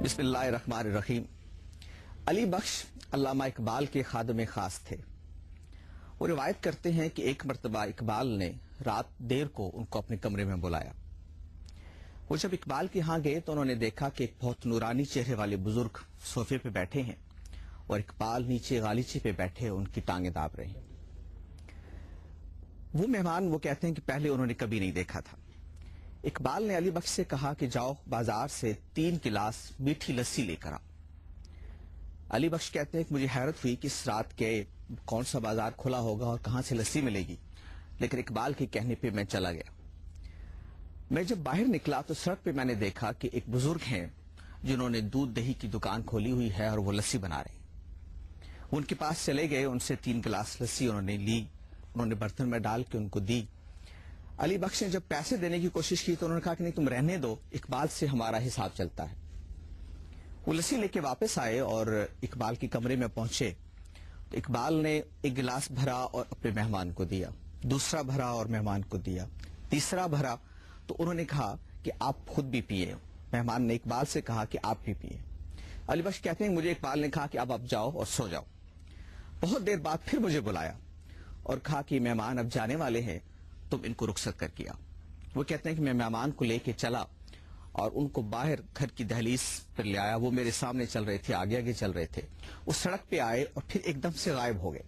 بسم اللہ الرحمن الرحیم۔ علی بخش علامہ اقبال کے خادم خاص تھے۔ وہ روایت کرتے ہیں کہ ایک مرتبہ اقبال نے رات دیر کو ان کو اپنے کمرے میں بلایا۔ وہ جب اقبال کے ہاں گئے تو انہوں نے دیکھا کہ ایک بہت نورانی چہرے والے بزرگ صوفے پہ بیٹھے ہیں اور اقبال نیچے غالیچے پہ بیٹھے ان کی ٹانگیں داب رہے ہیں۔ وہ مہمان وہ کہتے ہیں کہ پہلے انہوں نے کبھی نہیں دیکھا تھا۔ اقبال نے علی بخش سے کہا کہ جاؤ بازار سے 3 گلاس میٹھی لسی لے کر آؤ۔ علی بخش کہتے ہیں کہ مجھے حیرت ہوئی کہ اس رات کے کون سا بازار کھلا ہوگا اور کہاں سے لسی ملے گی، لیکن اقبال کے کہنے پہ میں چلا گیا۔ میں جب باہر نکلا تو سڑک پہ میں نے دیکھا کہ ایک بزرگ ہیں جنہوں نے دودھ دہی کی دکان کھولی ہوئی ہے اور وہ لسی بنا رہے ہیں۔ وہ ان کے پاس چلے گئے، ان سے 3 گلاس لسی انہوں نے لی، انہوں نے برتن میں ڈال کے ان کو دی۔ علی بخش نے جب پیسے دینے کی کوشش کی تو انہوں نے کہا کہ نہیں تم رہنے دو، اقبال سے ہمارا حساب چلتا ہے۔ وہ لسی لے کے واپس آئے اور اقبال کے کمرے میں پہنچے تو اقبال نے 1 گلاس بھرا اور اپنے مہمان کو دیا، دوسرا بھرا اور مہمان کو دیا، تیسرا بھرا تو انہوں نے کہا کہ آپ خود بھی پیئے۔ مہمان نے اقبال سے کہا کہ آپ بھی پیئے۔ علی بخش کہتے ہیں مجھے اقبال نے کہا کہ اب آپ جاؤ اور سو جاؤ۔ بہت دیر بعد پھر مجھے بلایا اور کہا کہ مہمان اب جانے والے ہیں، تم ان کو رخصت کر کے آؤ۔ وہ کہتے ہیں کہ میں مہمان کو لے کے چلا اور ان کو باہر گھر کی دہلیز پر لے آیا۔ وہ میرے سامنے چل رہے تھے، آگے آگے چل رہے تھے۔ وہ سڑک پہ آئے اور پھر ایک دم سے غائب ہو گئے۔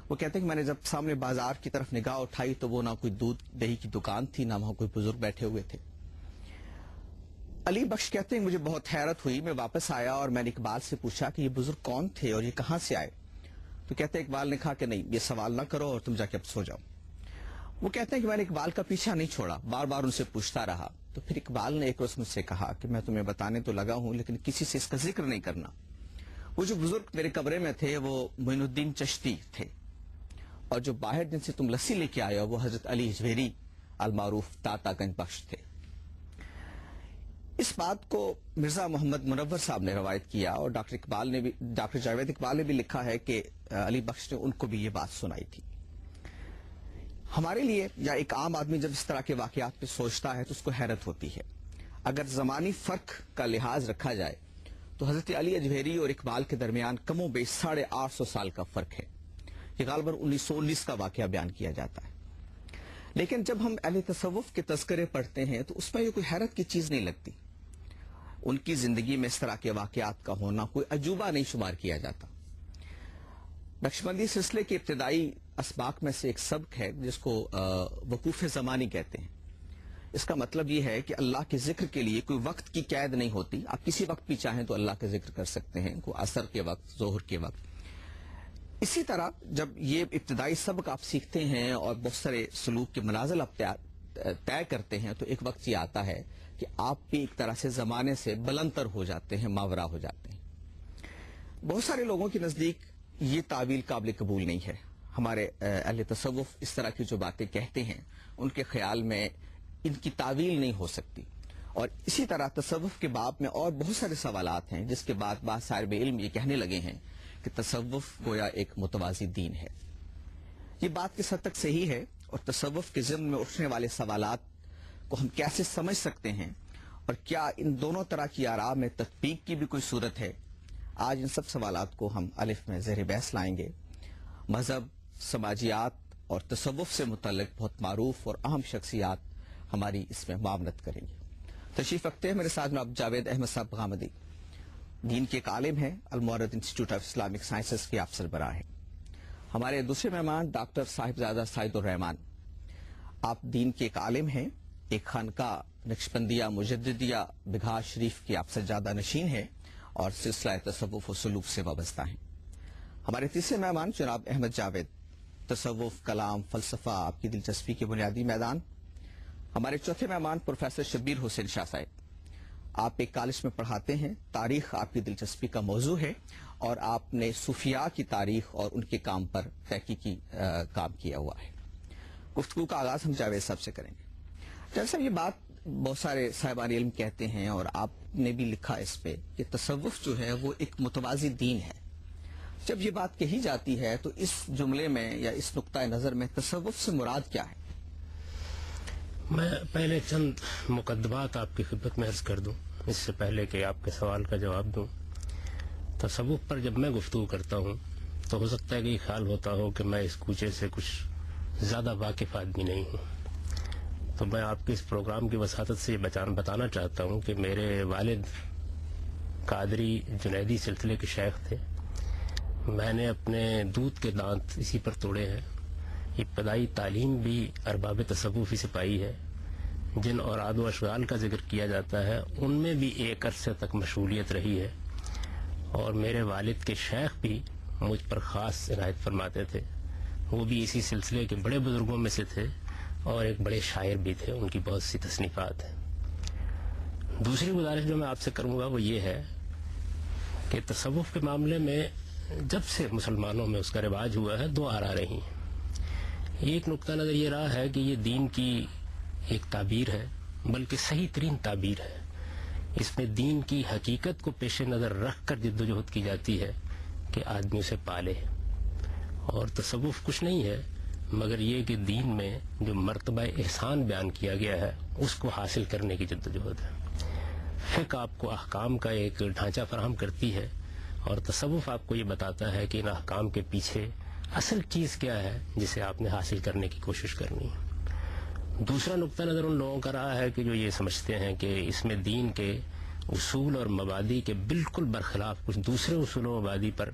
وہ کہتے ہیں کہ میں نے جب سامنے بازار کی طرف نگاہ اٹھائی تو وہ نہ کوئی دودھ دہی کی دکان تھی، نہ وہاں کوئی بزرگ بیٹھے ہوئے تھے۔ علی بخش کہتے ہیں مجھے بہت حیرت ہوئی۔ میں واپس آیا اور میں نے اقبال سے پوچھا کہ یہ بزرگ کون تھے اور یہ کہاں سے آئے؟ تو کہتے ہیں اقبال نے کہا کہ نہیں، یہ سوال نہ کرو اور تم جا کے اب سو جاؤ۔ وہ کہتے ہیں کہ میں نے اقبال کا پیچھا نہیں چھوڑا، بار بار ان سے پوچھتا رہا۔ تو پھر اقبال نے ایک روز مجھ سے کہا کہ میں تمہیں بتانے تو لگا ہوں لیکن کسی سے اس کا ذکر نہیں کرنا۔ وہ جو بزرگ میرے کمرے میں تھے وہ معین الدین چشتی تھے، اور جو باہر جن سے تم لسی لے کے آئے ہو وہ حضرت علی اجویری المعروف داتا گنج بخش تھے۔ اس بات کو مرزا محمد منور صاحب نے روایت کیا اور ڈاکٹر جاوید اقبال نے بھی لکھا ہے کہ علی بخش نے ان کو بھی یہ بات سنائی تھی۔ ہمارے لیے یا ایک عام آدمی جب اس طرح کے واقعات پہ سوچتا ہے تو اس کو حیرت ہوتی ہے۔ اگر زمانی فرق کا لحاظ رکھا جائے تو حضرت علی اجویری اور اقبال کے درمیان کم و بیش 850 سال کا فرق ہے۔ یہ غالباً 1919 کا واقعہ بیان کیا جاتا ہے، لیکن جب ہم اہل تصوف کے تذکرے پڑھتے ہیں تو اس میں یہ کوئی حیرت کی چیز نہیں لگتی۔ ان کی زندگی میں اس طرح کے واقعات کا ہونا کوئی عجوبہ نہیں شمار کیا جاتا۔ نقشبندی سلسلے کے ابتدائی اسباق میں سے ایک سبق ہے جس کو وقوف زمانی کہتے ہیں۔ اس کا مطلب یہ ہے کہ اللہ کے ذکر کے لیے کوئی وقت کی قید نہیں ہوتی، آپ کسی وقت بھی چاہیں تو اللہ کا ذکر کر سکتے ہیں، کوئی عصر کے وقت، ظہر کے وقت۔ اسی طرح جب یہ ابتدائی سبق آپ سیکھتے ہیں اور بہت سارے سلوک کے منازل آپ طے کرتے ہیں تو ایک وقت یہ آتا ہے کہ آپ بھی ایک طرح سے زمانے سے بلندر ہو جاتے ہیں، ماورا ہو جاتے ہیں۔ بہت سارے لوگوں کے نزدیک یہ تعویل قابل قبول نہیں ہے۔ ہمارے اہل تصوف اس طرح کی جو باتیں کہتے ہیں ان کے خیال میں ان کی تعویل نہیں ہو سکتی، اور اسی طرح تصوف کے باب میں اور بہت سارے سوالات ہیں جس کے بعد بعض صاحب علم یہ کہنے لگے ہیں کہ تصوف گویا ایک متوازی دین ہے۔ یہ بات کس حد تک صحیح ہے اور تصوف کے ضمن میں اٹھنے والے سوالات کو ہم کیسے سمجھ سکتے ہیں اور کیا ان دونوں طرح کی آراء میں تطبیق کی بھی کوئی صورت ہے، آج ان سب سوالات کو ہم الف میں زیر بحث لائیں گے۔ مذہب، سماجیات اور تصوف سے متعلق بہت معروف اور اہم شخصیات ہماری اس میں معاونت کریں گے۔ تشریف رکھتے ہیں میرے ساتھ جناب جاوید احمد صاحب غامدی، دین کے ایک عالم ہیں، المعرد انسٹیٹیوٹ آف اسلامک سائنسز کے آپ سربراہ ہیں۔ ہمارے دوسرے مہمان ڈاکٹر صاحبزادہ سعید الرحمان، آپ دین کے ایک عالم ہیں، ایک خانقاہ نقشبندیہ مجددیہ بگھا شریف کی آپ سجادہ نشین ہیں اور سلسلہ تصوف و سلوک سے وابستہ ہیں۔ ہمارے تیسرے مہمان جناب احمد جاوید، تصوف، کلام، فلسفہ آپ کی دلچسپی کے بنیادی میدان۔ ہمارے چوتھے مہمان پروفیسر شبیر حسین شاہ صاحب، آپ ایک کالج میں پڑھاتے ہیں، تاریخ آپ کی دلچسپی کا موضوع ہے اور آپ نے صوفیاء کی تاریخ اور ان کے کام پر تحقیقی کام کیا ہوا ہے۔ گفتگو کا آغاز ہم جاوید صاحب سے کریں گے۔ جاوید صاحب، یہ بات بہت سارے صاحبان علم کہتے ہیں اور آپ نے بھی لکھا اس پہ کہ تصوف جو ہے وہ ایک متوازی دین ہے۔ جب یہ بات کہی جاتی ہے تو اس جملے میں یا اس نقطۂ نظر میں تصوف سے مراد کیا ہے؟ میں پہلے چند مقدمات آپ کی خدمت میں عرض کر دوں۔ اس سے پہلے کہ آپ کے سوال کا جواب دوں، تصوف پر جب میں گفتگو کرتا ہوں تو ہو سکتا ہے کہ یہ خیال ہوتا ہو کہ میں اس کوچے سے کچھ زیادہ واقف آدمی نہیں ہوں. تو میں آپ کے اس پروگرام کی وساطت سے یہ بتانا چاہتا ہوں کہ میرے والد قادری جنیدی سلسلے کے شیخ تھے. میں نے اپنے دودھ کے دانت اسی پر توڑے ہیں. ابتدائی تعلیم بھی ارباب تصوفی سے پائی ہے. جن اوراد و اشغال کا ذکر کیا جاتا ہے ان میں بھی ایک عرصے تک مشغولیت رہی ہے، اور میرے والد کے شیخ بھی مجھ پر خاص عنایت فرماتے تھے. وہ بھی اسی سلسلے کے بڑے بزرگوں میں سے تھے اور ایک بڑے شاعر بھی تھے. ان کی بہت سی تصنیفات ہیں. دوسری گزارش جو میں آپ سے کروں گا وہ یہ ہے کہ تصوف کے معاملے میں جب سے مسلمانوں میں اس کا رواج ہوا ہے دو آرا رہی ہیں. ایک نقطہ نظر یہ رہا ہے کہ یہ دین کی ایک تعبیر ہے، بلکہ صحیح ترین تعبیر ہے. اس میں دین کی حقیقت کو پیش نظر رکھ کر جد و جہد کی جاتی ہے کہ آدمی اسے پالے. اور تصوف کچھ نہیں ہے مگر یہ کہ دین میں جو مرتبہ احسان بیان کیا گیا ہے اس کو حاصل کرنے کی جد و جہد ہے. فقہ آپ کو احکام کا ایک ڈھانچہ فراہم کرتی ہے اور تصوف آپ کو یہ بتاتا ہے کہ ان احکام کے پیچھے اصل چیز کیا ہے جسے آپ نے حاصل کرنے کی کوشش کرنی ہے. دوسرا نقطہ نظر ان لوگوں کا رہا ہے کہ جو یہ سمجھتے ہیں کہ اس میں دین کے اصول اور مبادی کے بالکل برخلاف کچھ دوسرے اصول و مبادی پر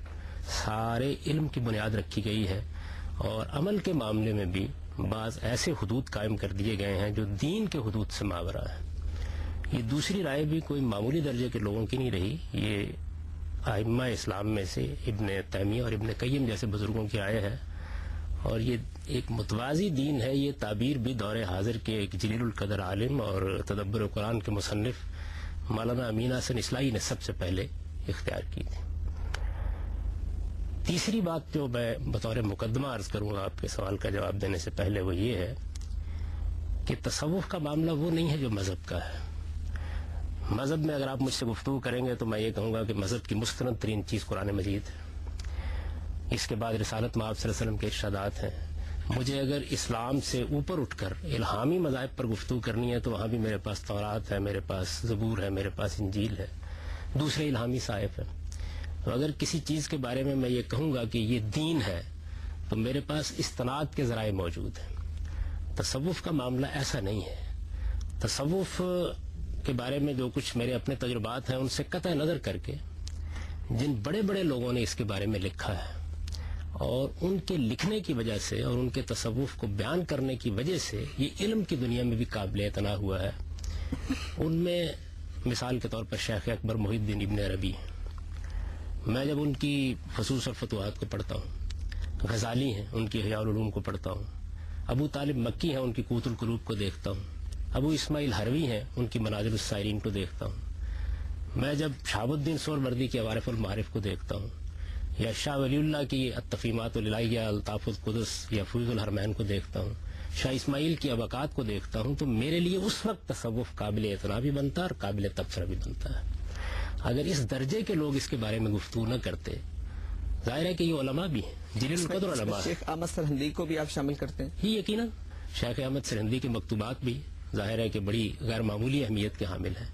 سارے علم کی بنیاد رکھی گئی ہے، اور عمل کے معاملے میں بھی بعض ایسے حدود قائم کر دیے گئے ہیں جو دین کے حدود سے ماورا ہے. یہ دوسری رائے بھی کوئی معمولی درجے کے لوگوں کی نہیں رہی. یہ ائمہ اسلام میں سے ابن تیمیہ اور ابن قیم جیسے بزرگوں کی رائے ہے، اور یہ ایک متوازی دین ہے. یہ تعبیر بھی دور حاضر کے ایک جلیل القدر عالم اور تدبر قرآن کے مصنف مولانا امین حسن اصلاحی نے سب سے پہلے اختیار کی تھی. تیسری بات جو میں بطور مقدمہ عرض کروں گا آپ کے سوال کا جواب دینے سے پہلے وہ یہ ہے کہ تصوف کا معاملہ وہ نہیں ہے جو مذہب کا ہے. مذہب میں اگر آپ مجھ سے گفتگو کریں گے تو میں یہ کہوں گا کہ مذہب کی مستند ترین چیز قرآن مجید ہے. اس کے بعد رسالت میں آپ صلی اللہ علیہ وسلم کے ارشادات ہیں. مجھے اگر اسلام سے اوپر اٹھ کر الہامی مذاہب پر گفتگو کرنی ہے تو وہاں بھی میرے پاس تورات ہے، میرے پاس زبور ہے، میرے پاس انجیل ہے، دوسرے الہامی صحائف ہیں. تو اگر کسی چیز کے بارے میں یہ کہوں گا کہ یہ دین ہے تو میرے پاس استناد کے ذرائع موجود ہیں. تصوف کا معاملہ ایسا نہیں ہے. تصوف کے بارے میں جو کچھ میرے اپنے تجربات ہیں ان سے قطع نظر کر کے جن بڑے بڑے لوگوں نے اس کے بارے میں لکھا ہے اور ان کے لکھنے کی وجہ سے اور ان کے تصوف کو بیان کرنے کی وجہ سے یہ علم کی دنیا میں بھی قابل اعتنا ہوا ہے. ان میں مثال کے طور پر شیخ اکبر محی الدین ابن عربی ہیں. میں جب ان کی فصوص اور فتوحات کو پڑھتا ہوں، غزالی ہیں ان کی احیاء العلوم کو پڑھتا ہوں، ابو طالب مکی ہیں ان کی قوت القلوب کو دیکھتا ہوں، ابو اسماعیل حروی ہیں ان کی منازل السائرین کو دیکھتا ہوں، میں جب شہاب الدین سہروردی کے عوارف المعارف کو دیکھتا ہوں، یا شاہ ولی اللہ کی التفہیمات الالہیہ الطاف القدس یا فیوض الحرمین کو دیکھتا ہوں، شاہ اسماعیل کی ابقات کو دیکھتا ہوں، تو میرے لیے اس وقت تصوف قابل اعتنا بھی بنتا ہے اور قابل تبصرہ بھی بنتا ہے. اگر اس درجے کے لوگ اس کے بارے میں گفتگو نہ کرتے، ظاہر ہے کہ یہ علماء بھی ہیں، جلیل القدر علماء. شیخ احمد سرہندی کو بھی آپ شامل کرتے ہیں؟ یہ یقیناً شیخ احمد سرہندی کے مکتوبات بھی ظاہر ہے کہ بڑی غیر معمولی اہمیت کے حامل ہیں.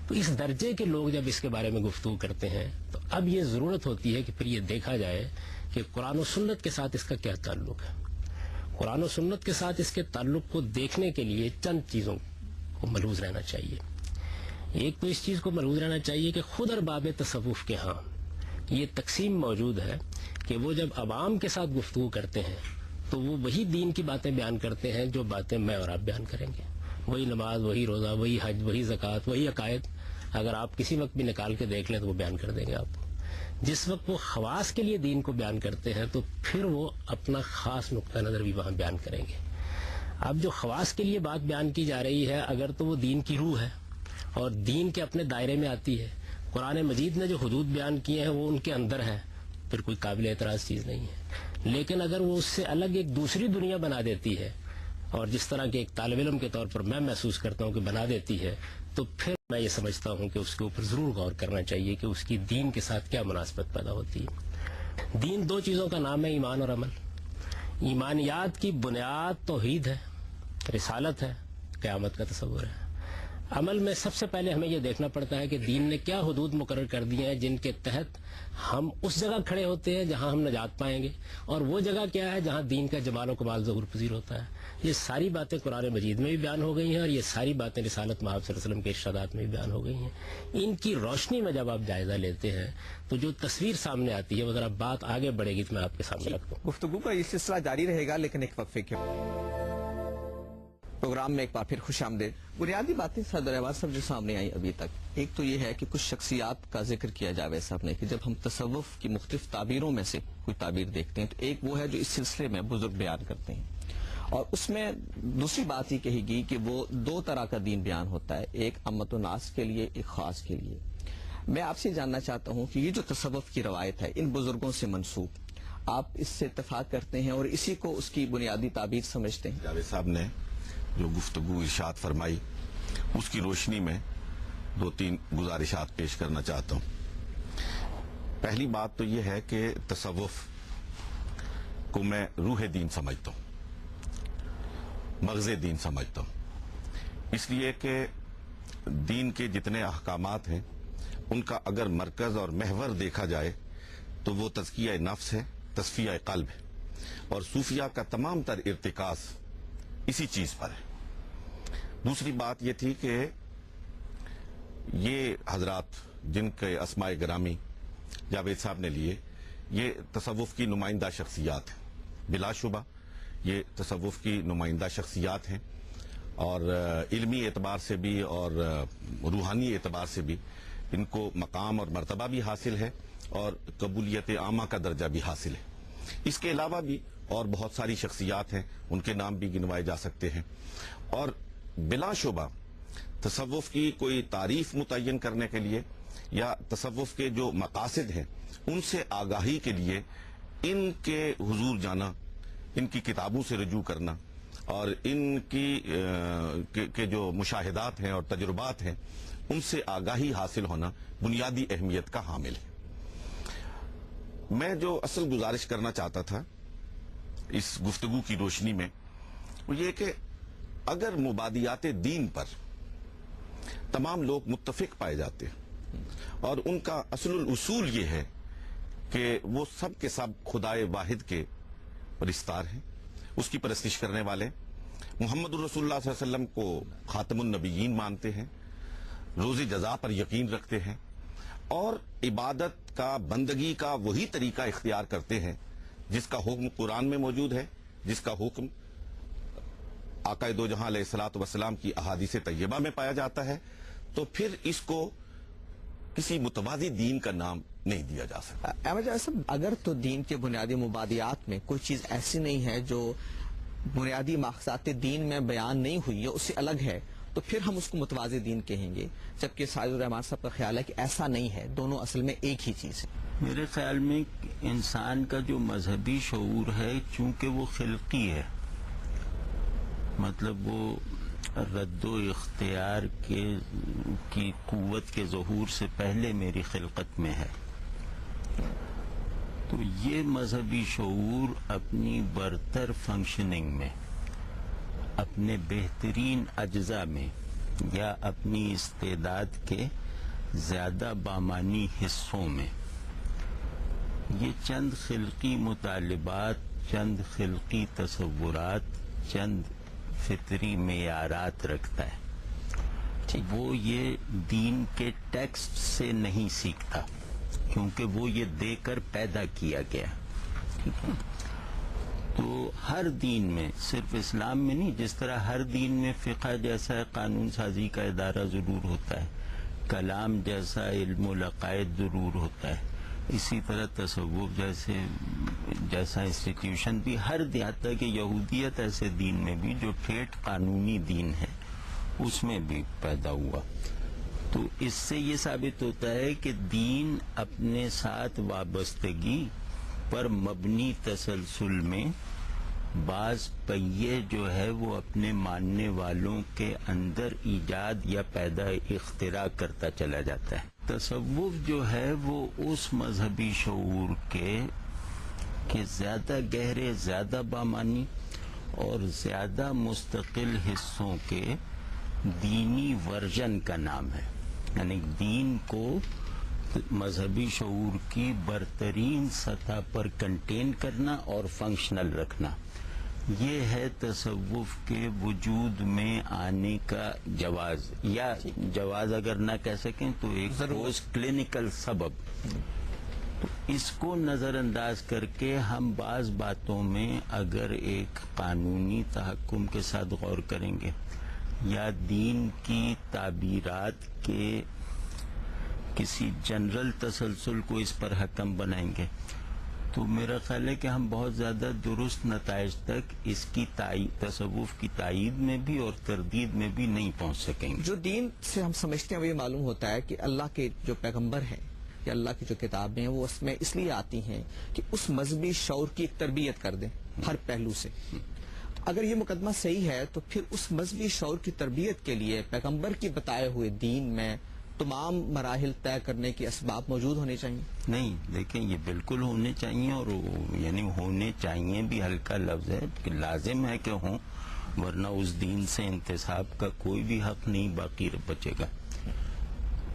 تو اس درجے کے لوگ جب اس کے بارے میں گفتگو کرتے ہیں تو اب یہ ضرورت ہوتی ہے کہ پھر یہ دیکھا جائے کہ قرآن و سنت کے ساتھ اس کا کیا تعلق ہے. قرآن و سنت کے ساتھ اس کے تعلق کو دیکھنے کے لیے چند چیزوں کو ملحوظ رہنا چاہیے. ایک تو اس چیز کو ملحوظ رہنا چاہیے کہ خود ارباب تصوف کے ہاں یہ تقسیم موجود ہے کہ وہ جب عوام کے ساتھ گفتگو کرتے ہیں تو وہ وہی دین کی باتیں بیان کرتے ہیں جو باتیں میں اور آپ بیان کریں گے. وہی نماز، وہی روزہ، وہی حج، وہی زکوٰۃ، وہی عقائد اگر آپ کسی وقت بھی نکال کے دیکھ لیں تو وہ بیان کر دیں گے آپ کو. جس وقت وہ خواص کے لیے دین کو بیان کرتے ہیں تو پھر وہ اپنا خاص نقطہ نظر بھی وہاں بیان کریں گے. اب جو خواص کے لیے بات بیان کی جا رہی ہے اگر تو وہ دین کی روح ہے اور دین کے اپنے دائرے میں آتی ہے، قرآن مجید نے جو حدود بیان کیے ہیں وہ ان کے اندر ہے، پھر کوئی قابل اعتراض چیز نہیں ہے. لیکن اگر وہ اس سے الگ ایک دوسری دنیا بنا دیتی ہے، اور جس طرح کے ایک طالب علم کے طور پر میں محسوس کرتا ہوں کہ بنا دیتی ہے، تو پھر میں یہ سمجھتا ہوں کہ اس کے اوپر ضرور غور کرنا چاہیے کہ اس کی دین کے ساتھ کیا مناسبت پیدا ہوتی ہے. دین دو چیزوں کا نام ہے، ایمان اور عمل. ایمانیات کی بنیاد توحید ہے، رسالت ہے، قیامت کا تصور ہے. عمل میں سب سے پہلے ہمیں یہ دیکھنا پڑتا ہے کہ دین نے کیا حدود مقرر کر دی ہیں جن کے تحت ہم اس جگہ کھڑے ہوتے ہیں جہاں ہم نجات پائیں گے، اور وہ جگہ کیا ہے جہاں دین کا جمال و کمال ظہور پذیر ہوتا ہے. یہ ساری باتیں قرآن مجید میں بھی بیان ہو گئی ہیں، اور یہ ساری باتیں رسالت محمد صلی اللہ علیہ وسلم کے ارشادات میں بھی بیان ہو گئی ہیں. ان کی روشنی میں جب آپ جائزہ لیتے ہیں تو جو تصویر سامنے آتی ہے وہ ذرا بات آگے بڑھے گی تو میں آپ کے سامنے رکھ دوں. گفتگو کا یہ سلسلہ جاری رہے گا، لیکن ایک وقفے کے پروگرام میں ایک بار پھر خوش آمدید. بنیادی باتیں صدر احمد صاحب جو سامنے آئی ابھی تک، ایک تو یہ ہے کہ کچھ شخصیات کا ذکر کیا جاوید صاحب نے کہ جب ہم تصوف کی مختلف تعبیروں میں سے کوئی تعبیر دیکھتے ہیں تو ایک وہ ہے جو اس سلسلے میں بزرگ بیان کرتے ہیں، اور اس میں دوسری بات یہ کہی گئی کہ وہ دو طرح کا دین بیان ہوتا ہے، ایک امت و ناس کے لیے، ایک خاص کے لیے. میں آپ سے جاننا چاہتا ہوں کہ یہ جو تصوف کی روایت ہے ان بزرگوں سے منسوب، آپ اس سے اتفاق کرتے ہیں اور اسی کو اس کی بنیادی تعبیر سمجھتے ہیں؟ جاوید صاحب نے جو گفتگو ارشاد فرمائی اس کی روشنی میں 2-3 گزارشات پیش کرنا چاہتا ہوں. پہلی بات تو یہ ہے کہ تصوف کو میں روح دین سمجھتا ہوں، مغز دین سمجھتا ہوں، اس لیے کہ دین کے جتنے احکامات ہیں ان کا اگر مرکز اور محور دیکھا جائے تو وہ تزکیہ نفس ہے، تصفیہ قلب ہے، اور صوفیہ کا تمام تر ارتکاز اسی چیز پر ہے. دوسری بات یہ تھی کہ یہ حضرات جن کے اسماء گرامی جاوید صاحب نے لیے، یہ تصوف کی نمائندہ شخصیات ہیں، بلا شبہ یہ تصوف کی نمائندہ شخصیات ہیں، اور علمی اعتبار سے بھی اور روحانی اعتبار سے بھی ان کو مقام اور مرتبہ بھی حاصل ہے اور قبولیت عامہ کا درجہ بھی حاصل ہے. اس کے علاوہ بھی اور بہت ساری شخصیات ہیں، ان کے نام بھی گنوائے جا سکتے ہیں، اور بلا شبہ تصوف کی کوئی تعریف متعین کرنے کے لیے یا تصوف کے جو مقاصد ہیں ان سے آگاہی کے لیے ان کے حضور جانا، ان کی کتابوں سے رجوع کرنا اور ان کی جو مشاہدات ہیں اور تجربات ہیں ان سے آگاہی حاصل ہونا بنیادی اہمیت کا حامل ہے. میں جو اصل گزارش کرنا چاہتا تھا اس گفتگو کی روشنی میں وہ یہ کہ اگر مبادیات دین پر تمام لوگ متفق پائے جاتے ہیں اور ان کا اصل الاصول یہ ہے کہ وہ سب کے سب خدائے واحد کے پرستار ہیں، اس کی پرستش کرنے والے، محمد الرسول اللہ صلی اللہ علیہ وسلم کو خاتم النبیین مانتے ہیں، روز جزا پر یقین رکھتے ہیں، اور عبادت کا، بندگی کا وہی طریقہ اختیار کرتے ہیں جس کا حکم قرآن میں موجود ہے، جس کا حکم آقا دو جہاں علیہ الصلوۃ والسلام کی احادیث طیبہ میں پایا جاتا ہے، تو پھر اس کو کسی متوازی دین کا نام نہیں دیا جا سکتا. احمد جاوید صاحب، اگر تو دین کے بنیادی مبادیات میں کوئی چیز ایسی نہیں ہے جو بنیادی مقاصد دین میں بیان نہیں ہوئی ہے، اس سے الگ ہے، تو پھر ہم اس کو متوازی دین کہیں گے، جبکہ ساجد الرحمان صاحب کا خیال ہے کہ ایسا نہیں ہے، دونوں اصل میں ایک ہی چیز ہے. میرے خیال میں انسان کا جو مذہبی شعور ہے چونکہ وہ خلقی ہے، مطلب وہ رد و اختیار کی قوت کے ظہور سے پہلے میری خلقت میں ہے، تو یہ مذہبی شعور اپنی برتر فنکشننگ میں، اپنے بہترین اجزاء میں یا اپنی استعداد کے زیادہ بامانی حصوں میں یہ چند خلقی مطالبات، چند خلقی تصورات، چند فطری معیارات رکھتا ہے. وہ یہ دین کے ٹیکسٹ سے نہیں سیکھتا کیونکہ وہ یہ دے کر پیدا کیا گیا. ٹھیک ہے، تو ہر دین میں، صرف اسلام میں نہیں، جس طرح ہر دین میں فقہ جیسا قانون سازی کا ادارہ ضرور ہوتا ہے، کلام جیسا علم العقائد ضرور ہوتا ہے، اسی طرح تصوف جیسا انسٹیٹیوشن بھی ہر دیہاتا کہ یہودیت ایسے دین میں بھی جو ٹھیٹ قانونی دین ہے اس میں بھی پیدا ہوا. تو اس سے یہ ثابت ہوتا ہے کہ دین اپنے ساتھ وابستگی پر مبنی تسلسل میں بعض پہیے جو ہے وہ اپنے ماننے والوں کے اندر ایجاد یا پیدا اختراع کرتا چلا جاتا ہے. تصوف جو ہے وہ اس مذہبی شعور کے زیادہ گہرے، زیادہ بامانی اور زیادہ مستقل حصوں کے دینی ورژن کا نام ہے. یعنی دین کو مذہبی شعور کی برترین سطح پر کنٹین کرنا اور فنکشنل رکھنا، یہ ہے تصوف کے وجود میں آنے کا جواز، یا جواز اگر نہ کہہ سکیں تو ایک ٹھوس کلینکل سبب. تو اس کو نظر انداز کر کے ہم بعض باتوں میں اگر ایک قانونی تحکم کے ساتھ غور کریں گے یا دین کی تعبیرات کے کسی جنرل تسلسل کو اس پر حکم بنائیں گے، تو میرا خیال ہے کہ ہم بہت زیادہ درست نتائج تک اس کی تصوف کی تائید میں بھی اور تردید میں بھی نہیں پہنچ سکیں گے. جو دین سے ہم سمجھتے ہیں وہ یہ معلوم ہوتا ہے کہ اللہ کے جو پیغمبر ہیں یا اللہ کی جو کتابیں ہیں وہ اس میں اس لیے آتی ہیں کہ اس مذہبی شعور کی ایک تربیت کر دیں ہر پہلو سے. اگر یہ مقدمہ صحیح ہے تو پھر اس مذہبی شعور کی تربیت کے لیے پیغمبر کی بتائے ہوئے دین میں تمام مراحل طے کرنے کے اسباب موجود ہونے چاہیے. نہیں، دیکھیں یہ بالکل ہونے چاہیے، اور یعنی ہونے چاہیے بھی ہلکا لفظ ہے کہ لازم ہے کہ ہوں، ورنہ اس دین سے انتساب کا کوئی بھی حق نہیں باقی بچے گا.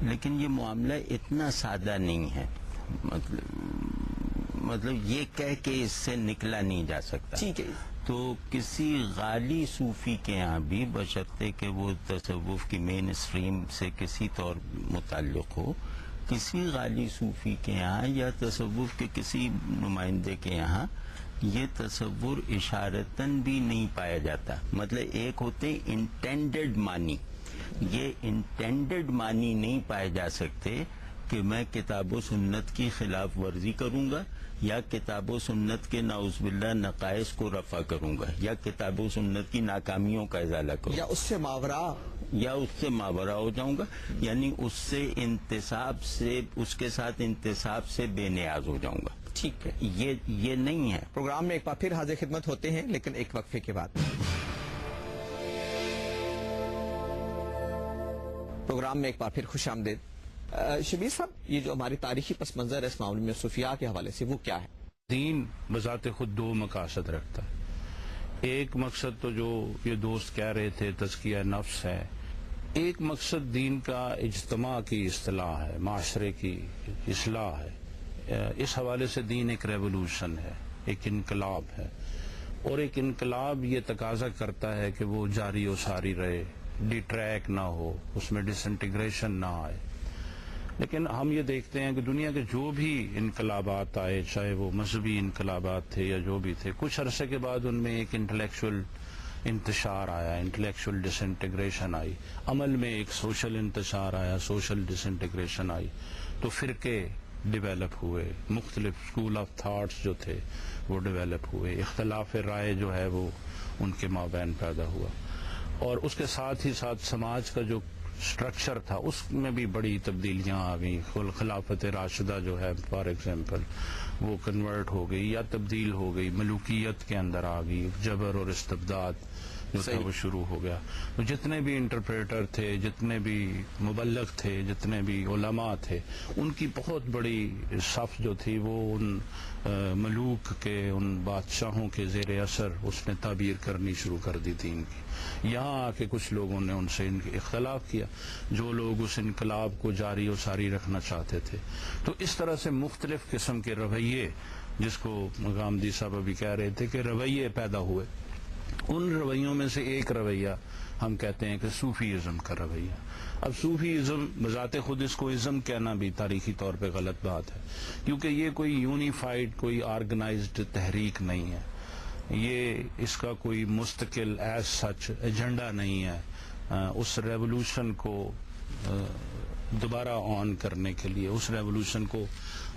لیکن یہ معاملہ اتنا سادہ نہیں ہے، مطلب یہ کہہ کے اس سے نکلا نہیں جا سکتا. ٹھیک ہے. تو کسی غالی صوفی کے ہاں بھی، بشرطے کہ وہ تصوف کی مین اسٹریم سے کسی طور متعلق ہو، کسی غالی صوفی کے ہاں یا تصوف کے کسی نمائندے کے یہاں یہ تصور اشارتاً بھی نہیں پایا جاتا. مطلب ایک ہوتے انٹینڈڈ معنی، یہ انٹینڈڈ معنی نہیں پائے جا سکتے کہ میں کتاب و سنت کی خلاف ورزی کروں گا یا کتاب و سنت کے نعوذ باللہ نقائص کو رفع کروں گا یا کتاب و سنت کی ناکامیوں کا ازالہ کروں گا یا اس سے ماورا ہو جاؤں گا، یعنی اس سے انتصاب سے، اس کے ساتھ انتصاب سے بے نیاز ہو جاؤں گا. ٹھیک ہے. یہ نہیں ہے. پروگرام میں ایک بار پھر حاضر خدمت ہوتے ہیں لیکن ایک وقفے کے بعد. پروگرام میں ایک بار پھر خوش آمدید. شبیر صاحب، یہ جو ہماری تاریخی پس منظر ہے اس معاملے میں صوفیاء کے حوالے سے، وہ کیا ہے؟ دین بذات خود دو مقاصد رکھتا ہے. ایک مقصد تو جو یہ دوست کہہ رہے تھے تزکیہ نفس ہے. ایک مقصد دین کا اجتماع کی اصطلاح ہے، معاشرے کی اصلاح ہے. اس حوالے سے دین ایک ریولوشن ہے، ایک انقلاب ہے، اور ایک انقلاب یہ تقاضا کرتا ہے کہ وہ جاری و ساری رہے، ڈیٹریک نہ ہو، اس میں ڈس انٹیگریشن نہ آئے. لیکن ہم یہ دیکھتے ہیں کہ دنیا کے جو بھی انقلابات آئے، چاہے وہ مذہبی انقلابات تھے یا جو بھی تھے، کچھ عرصے کے بعد ان میں ایک انٹلیکچول انتشار آیا، انٹلیکچول ڈس انٹیگریشن آئی. عمل میں ایک سوشل انتشار آیا، سوشل ڈس انٹیگریشن آئی. تو فرقے ڈیولپ ہوئے، مختلف اسکول آف تھاٹس جو تھے وہ ڈیولپ ہوئے، اختلاف رائے جو ہے وہ ان کے مابین پیدا ہوا. اور اس کے ساتھ ہی ساتھ سماج کا جو سٹرکچر تھا اس میں بھی بڑی تبدیلیاں آ گئیں. خلافت راشدہ جو ہے فار ایگزامپل وہ کنورٹ ہو گئی یا تبدیل ہو گئی، ملوکیت کے اندر آ گئی، جبر اور استبداد جو تھا وہ شروع ہو گیا. تو جتنے بھی انٹرپریٹر تھے، جتنے بھی مبلغ تھے، جتنے بھی علماء تھے، ان کی بہت بڑی صف جو تھی وہ ان ملوک کے، ان بادشاہوں کے زیر اثر اس نے تعبیر کرنی شروع کر دی تھی ان کی. یہاں آ کے کچھ لوگوں نے ان سے اختلاف کیا، جو لوگ اس انقلاب کو جاری و ساری رکھنا چاہتے تھے. تو اس طرح سے مختلف قسم کے رویے، جس کو غامدی صاحب ابھی کہہ رہے تھے کہ رویے پیدا ہوئے. ان رویوں میں سے ایک رویہ ہم کہتے ہیں کہ صوفی ازم کا رویہ. اب صوفی ازم بذات خود، اس کو ازم کہنا بھی تاریخی طور پہ غلط بات ہے، کیونکہ یہ کوئی یونیفائڈ، کوئی آرگنائزڈ تحریک نہیں ہے. یہ اس کا کوئی مستقل ایز سچ ایجنڈا نہیں ہے. اس ریولوشن کو دوبارہ آن کرنے کے لیے، اس ریولوشن کو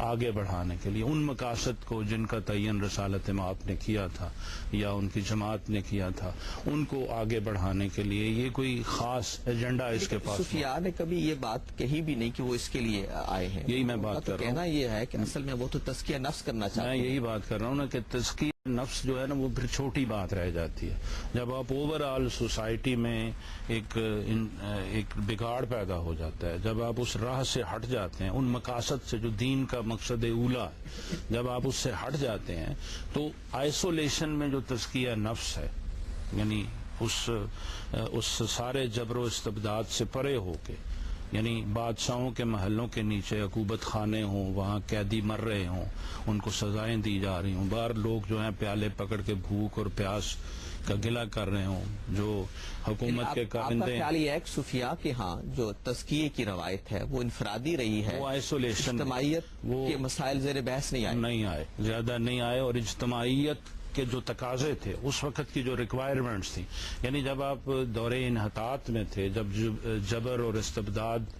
آگے بڑھانے کے لیے، ان مقاصد کو جن کا تعین رسالت مآب نے کیا تھا یا ان کی جماعت نے کیا تھا، ان کو آگے بڑھانے کے لیے یہ کوئی خاص ایجنڈا اس کے پاس. صوفیاء نے کبھی یہ بات کہی بھی نہیں کہ وہ اس کے لیے آئے ہیں. یہی میں بات کر رہا ہوں. کہنا یہ ہے کہ اصل میں وہ تو تزکیہ نفس کرنا چاہتے ہیں. میں یہی بات کر رہا ہوں نا کہ تزکیہ نفس جو ہے نا وہ پھر چھوٹی بات رہ جاتی ہے. جب آپ اوور آل سوسائٹی میں ایک بگاڑ پیدا ہو جاتا ہے، جب آپ اس راہ سے ہٹ جاتے ہیں، ان مقاصد سے جو دین کا مقصد اولا ہے، جب آپ اس سے ہٹ جاتے ہیں تو آئسولیشن میں جو تزکیہ نفس ہے، یعنی اس سارے جبر و استبداد سے پرے ہو کے، یعنی بادشاہوں کے محلوں کے نیچے عقوبت خانے ہوں، وہاں قیدی مر رہے ہوں، ان کو سزائیں دی جا رہی ہوں، باہر لوگ جو ہیں پیالے پکڑ کے بھوک اور پیاس کا گلہ کر رہے ہوں، جو حکومت کے آپ کا کارندے خیال یہ ہے کہ صوفیاء کے ہاں جو تزکیے کی روایت ہے وہ انفرادی رہی ہے، وہ آئسولیشن اجتماعیت کے مسائل زیر بحث نہیں آئے؟ زیادہ نہیں آئے، اور اجتماعیت کے جو تقاضے تھے اس وقت کی جو ریکوائرمنٹس تھیں، یعنی جب آپ دور انحطاط میں تھے، جب جبر اور استبداد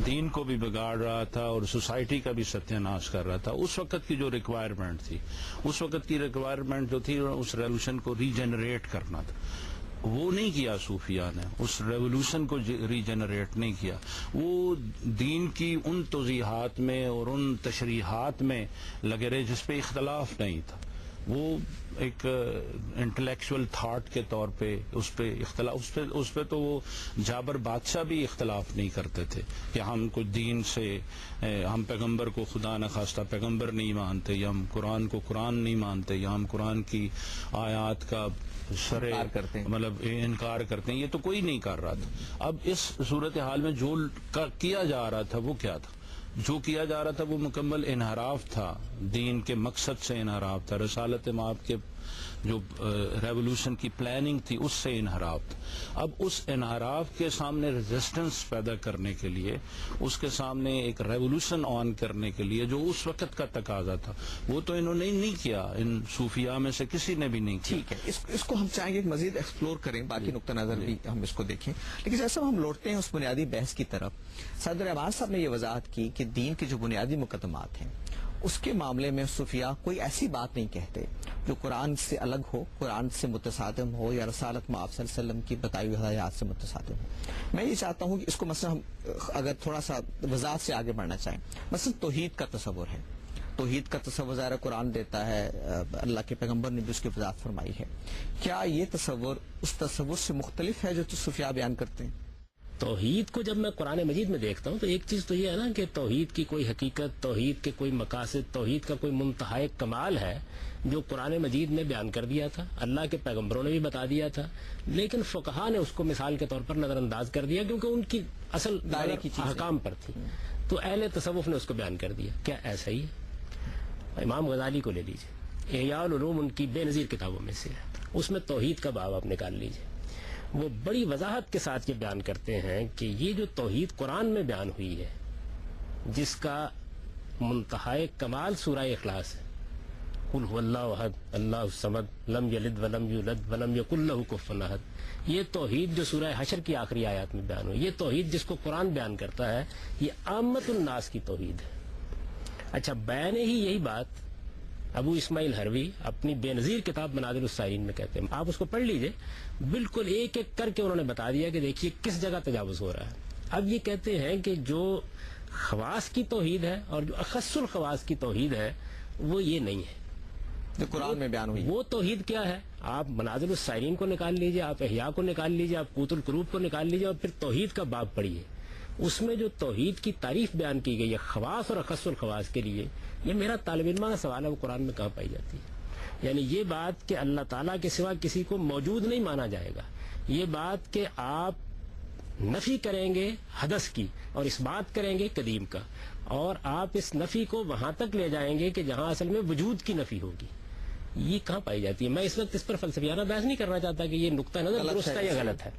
دین کو بھی بگاڑ رہا تھا اور سوسائٹی کا بھی ستیہ ناش کر رہا تھا، اس وقت کی جو ریکوائرمنٹ تھی، اس وقت کی ریکوائرمنٹ جو تھی اس ریولوشن کو ری جنریٹ کرنا تھا، وہ نہیں کیا صوفیاء نے، اس ریولوشن کو ری جنریٹ نہیں کیا، وہ دین کی ان توضیحات میں اور ان تشریحات میں لگے رہے جس پہ اختلاف نہیں تھا، وہ ایک انٹلیکچوئل تھاٹ کے طور پہ اس پہ تو وہ جابر بادشاہ بھی اختلاف نہیں کرتے تھے کہ ہم کو دین سے، ہم پیغمبر کو خدا نخواستہ پیغمبر نہیں مانتے، یا ہم قرآن کو قرآن نہیں مانتے، یا ہم قرآن کی آیات کا انکار کرتے ہیں، مطلب انکار کرتے ہیں، یہ تو کوئی نہیں کر رہا تھا۔ اب اس صورتحال میں جو کیا جا رہا تھا وہ کیا تھا؟ جو کیا جا رہا تھا وہ مکمل انحراف تھا، دین کے مقصد سے انحراف تھا، رسالت مآب کے جو ریولوشن کی پلاننگ تھی اس سے انحراف تھا۔ اب اس انحراف کے سامنے ریزسٹنس پیدا کرنے کے لیے، اس کے سامنے ایک ریولوشن آن کرنے کے لیے جو اس وقت کا تقاضا تھا، وہ تو انہوں نے نہیں کیا، ان صوفیاء میں سے کسی نے بھی نہیں کیا۔ ٹھیک ہے، اس کو ہم چاہیں گے کہ مزید ایکسپلور کریں، باقی نقطہ نظر بھی ہم اس کو دیکھیں، لیکن جیسا ہم لوٹتے ہیں اس بنیادی بحث کی طرف، صدر عباس صاحب نے یہ وضاحت کی کہ دین کے جو بنیادی مقدمات ہیں اس کے معاملے میں صوفیاء کوئی ایسی بات نہیں کہتے جو قرآن سے الگ ہو، قرآن سے متصادم ہو، یا رسالت مآب صلی اللہ علیہ وسلم کی بتائی ہوئی ہدایات سے متصادم ہو۔ میں یہ چاہتا ہوں کہ اس کو مثلا ہم اگر تھوڑا سا وضاحت سے آگے بڑھنا چاہیں، مثلا توحید کا تصور ہے، توحید کا تصور ظاہر قرآن دیتا ہے، اللہ کے پیغمبر نے بھی اس کی وضاحت فرمائی ہے، کیا یہ تصور اس تصور سے مختلف ہے جو صوفیاء بیان کرتے ہیں؟ توحید کو جب میں قرآن مجید میں دیکھتا ہوں تو ایک چیز تو یہ ہے نا کہ توحید کی کوئی حقیقت، توحید کے کوئی مقاصد، توحید کا کوئی منتہائی کمال ہے جو قرآن مجید نے بیان کر دیا تھا، اللہ کے پیغمبروں نے بھی بتا دیا تھا، لیکن فقہا نے اس کو مثال کے طور پر نظر انداز کر دیا کیونکہ ان کی اصل دائرے کی چیز احکام پر تھی، تو اہل تصوف نے اس کو بیان کر دیا۔ کیا ایسا ہی ہے؟ امام غزالی کو لے لیجیے، احیاء العلوم ان کی بے نظیر کتابوں میں سے ہے، اس میں توحید کا باب آپ نکال لیجیے، وہ بڑی وضاحت کے ساتھ یہ بیان کرتے ہیں کہ یہ جو توحید قرآن میں بیان ہوئی ہے، جس کا منتہائی کمال سورہ اخلاص ہے، قل هو اللہ احد اللہ الصمد لم یلد ولم یولد ولم یکن لہ کفوا احد، یہ توحید جو سورہ حشر کی آخری آیات میں بیان ہوئی، یہ توحید جس کو قرآن بیان کرتا ہے، یہ عامت الناس کی توحید ہے۔ اچھا، بیان ہی یہی بات ابو اسماعیل حروی اپنی بے نظیر کتاب منازل السائرین میں کہتے ہیں، آپ اس کو پڑھ لیجئے، بالکل ایک ایک کر کے انہوں نے بتا دیا کہ دیکھیے کس جگہ تجاوز ہو رہا ہے۔ اب یہ کہتے ہیں کہ جو خواص کی توحید ہے اور جو اخص الخواص کی توحید ہے وہ یہ نہیں ہے جو قرآن میں بیان ہوئی۔ وہ توحید کیا ہے؟ آپ منازل السائرین کو نکال لیجئے، آپ احیاء کو نکال لیجئے، آپ قوت القلوب کو نکال لیجئے اور پھر توحید کا باب پڑھیے، اس میں جو توحید کی تعریف بیان کی گئی ہے خواص اور اخص الخواص کے لیے، یہ میرا طالب علمہ کا سوال ہے، وہ قرآن میں کہاں پائی جاتی ہے؟ یعنی یہ بات کہ اللہ تعالیٰ کے سوا کسی کو موجود نہیں مانا جائے گا، یہ بات کہ آپ نفی کریں گے حدث کی اور اس بات کریں گے قدیم کا، اور آپ اس نفی کو وہاں تک لے جائیں گے کہ جہاں اصل میں وجود کی نفی ہوگی، یہ کہاں پائی جاتی ہے؟ میں اس وقت اس پر فلسفیانہ بحث نہیں کرنا چاہتا کہ یہ نقطہ نظر درست ہے یا غلط ہے،